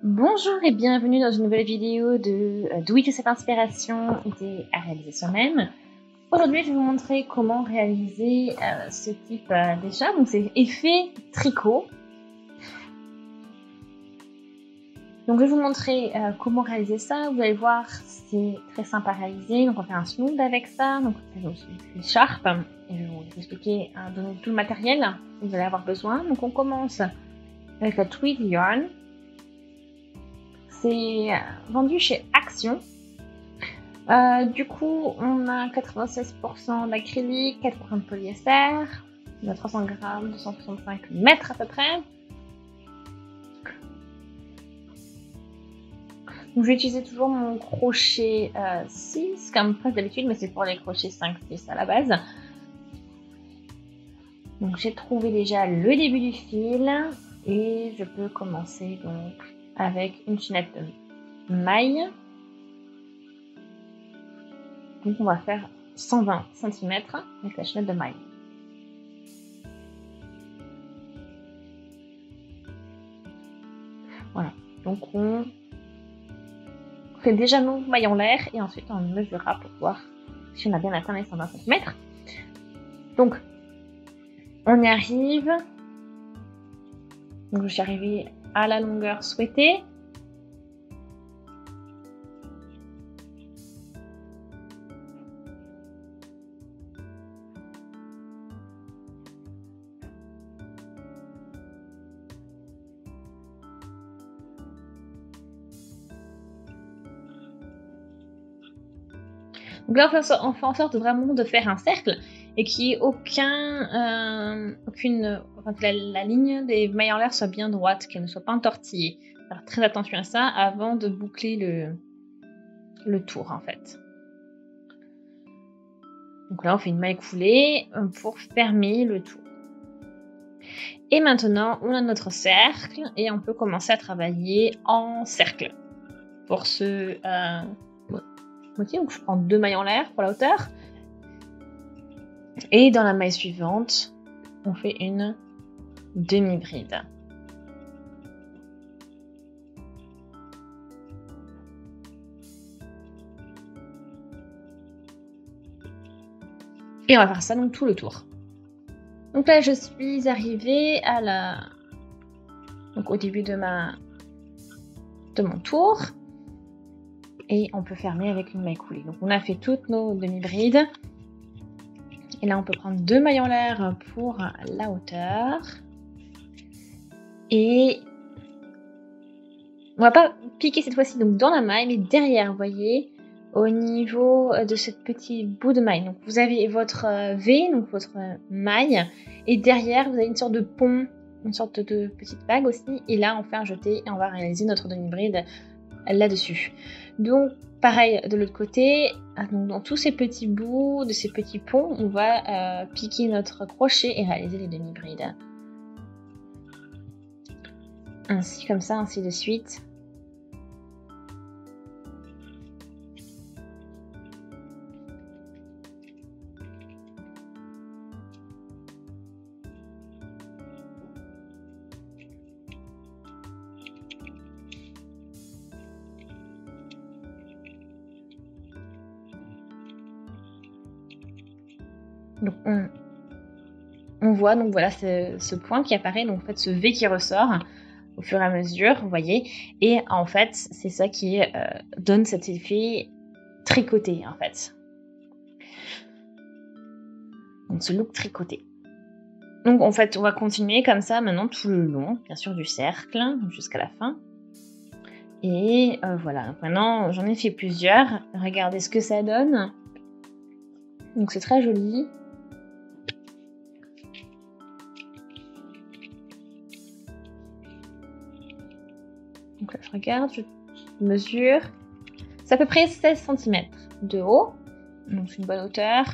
Bonjour et bienvenue dans une nouvelle vidéo de Do It Yourself Inspiration idée à réaliser soi-même. Aujourd'hui, je vais vous montrer comment réaliser ce type déjà. Donc, c'est effet tricot. Donc, je vais vous montrer comment réaliser ça. Vous allez voir, c'est très simple à réaliser. Donc, on fait un smooth avec ça. Donc, on fait l'écharpe et je vais vous expliquer donner tout le matériel dont vous allez avoir besoin. Donc, on commence avec la Twig Yarn. C'est vendu chez Action. Du coup, on a 96% d'acrylique, 4% de polyester, on a 300 grammes, 265 mètres à peu près. Donc, je vais utiliser toujours mon crochet 6 comme presque d'habitude, mais c'est pour les crochets 5-6 à la base. Donc, j'ai trouvé déjà le début du fil et je peux commencer donc avec une chaînette de maille. Donc, on va faire 120 cm avec la chaînette de maille. Voilà, donc on fait déjà nos mailles en l'air et ensuite on mesurera pour voir si on a bien atteint les 120 cm. Donc, on y arrive. Donc, je suis arrivée à la longueur souhaitée. Donc là, on fait en sorte vraiment de faire un cercle et qu'il n'y ait la ligne des mailles en l'air soit bien droite, qu'elle ne soit pas entortillée. Alors, très attention à ça avant de boucler le tour, en fait. Donc là, on fait une maille coulée pour fermer le tour. Et maintenant, on a notre cercle et on peut commencer à travailler en cercle. Pour ce moitié, donc je prends 2 mailles en l'air pour la hauteur. Et dans la maille suivante, on fait une demi-bride. Et on va faire ça donc tout le tour. Donc là, je suis arrivée au début de mon tour. Et on peut fermer avec une maille coulée. Donc on a fait toutes nos demi-brides. Et là, on peut prendre 2 mailles en l'air pour la hauteur. Et on va pas piquer cette fois-ci donc dans la maille, mais derrière, vous voyez, au niveau de ce petit bout de maille. Donc vous avez votre V, donc votre maille, et derrière, vous avez une sorte de pont, une sorte de petite bague aussi. Et là, on fait un jeté et on va réaliser notre demi-bride là-dessus. Donc pareil de l'autre côté, donc dans tous ces petits bouts, de ces petits ponts, on va piquer notre crochet et réaliser les demi-brides. Ainsi comme ça, ainsi de suite. Donc on voit donc voilà ce point qui apparaît, donc en fait ce V qui ressort au fur et à mesure, vous voyez, et en fait c'est ça qui donne cet effet tricoté en fait. Donc ce look tricoté. Donc en fait on va continuer comme ça maintenant tout le long, bien sûr du cercle jusqu'à la fin. Et voilà, donc maintenant j'en ai fait plusieurs, regardez ce que ça donne. Donc c'est très joli. Donc là je regarde, je mesure. C'est à peu près 16 cm de haut, donc c'est une bonne hauteur.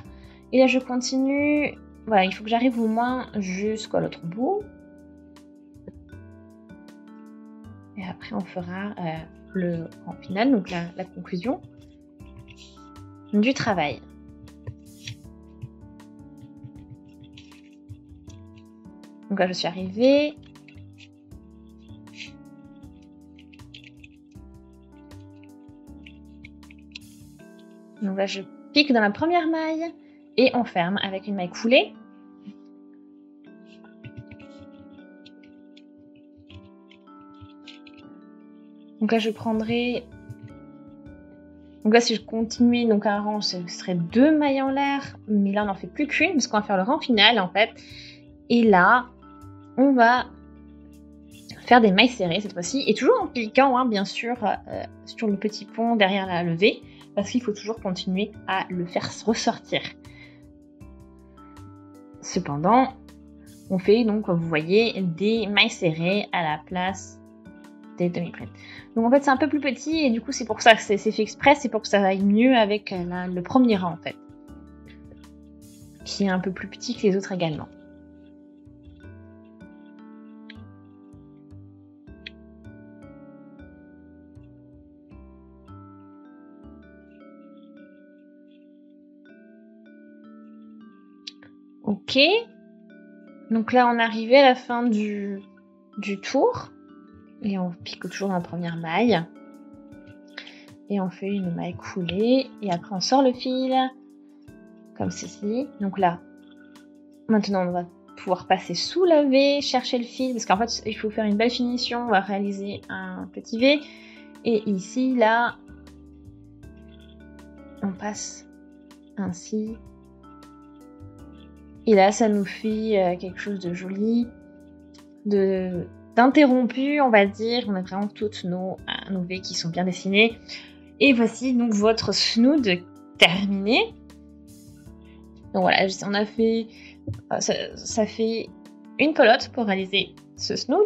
Et là je continue, voilà, il faut que j'arrive au moins jusqu'à l'autre bout. Et après on fera le grand final, donc la conclusion du travail. Donc là je suis arrivée. Donc là, je pique dans la première maille et on ferme avec une maille coulée. Donc là, je prendrai... Donc là, si je continuais donc un rang, ce serait 2 mailles en l'air. Mais là, on n'en fait plus qu'une parce qu'on va faire le rang final, en fait. Et là, on va faire des mailles serrées cette fois-ci. Et toujours en piquant, hein, bien sûr, sur le petit pont derrière la levée. Parce qu'il faut toujours continuer à le faire ressortir. Cependant, on fait donc, vous voyez, des mailles serrées à la place des demi-prêtes. Donc en fait c'est un peu plus petit et du coup c'est pour ça que c'est fait exprès, c'est pour que ça aille mieux avec le premier rang en fait, qui est un peu plus petit que les autres également. Ok, donc là on est arrivé à la fin du tour. Et on pique toujours dans la première maille. Et on fait une maille coulée. Et après on sort le fil. Comme ceci. Donc là, maintenant on va pouvoir passer sous la V, chercher le fil. Parce qu'en fait il faut faire une belle finition. On va réaliser un petit V. Et ici, là, on passe ainsi. Et là ça nous fait quelque chose de joli. D'interrompu, on va dire. On a vraiment toutes nos V qui sont bien dessinées. Et voici donc votre snood terminé. Donc voilà, on a fait... Ça fait une pelote pour réaliser ce snood.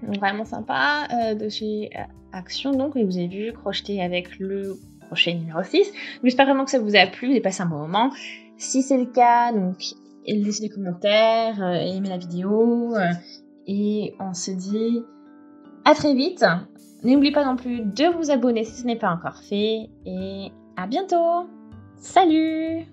Donc vraiment sympa de chez Action. Donc, et vous avez vu, crocheter avec le crochet numéro 6. J'espère vraiment que ça vous a plu, vous avez passé un bon moment. Si c'est le cas, donc laissez des commentaires, aimez la vidéo. Et on se dit à très vite. N'oubliez pas non plus de vous abonner si ce n'est pas encore fait. Et à bientôt. Salut!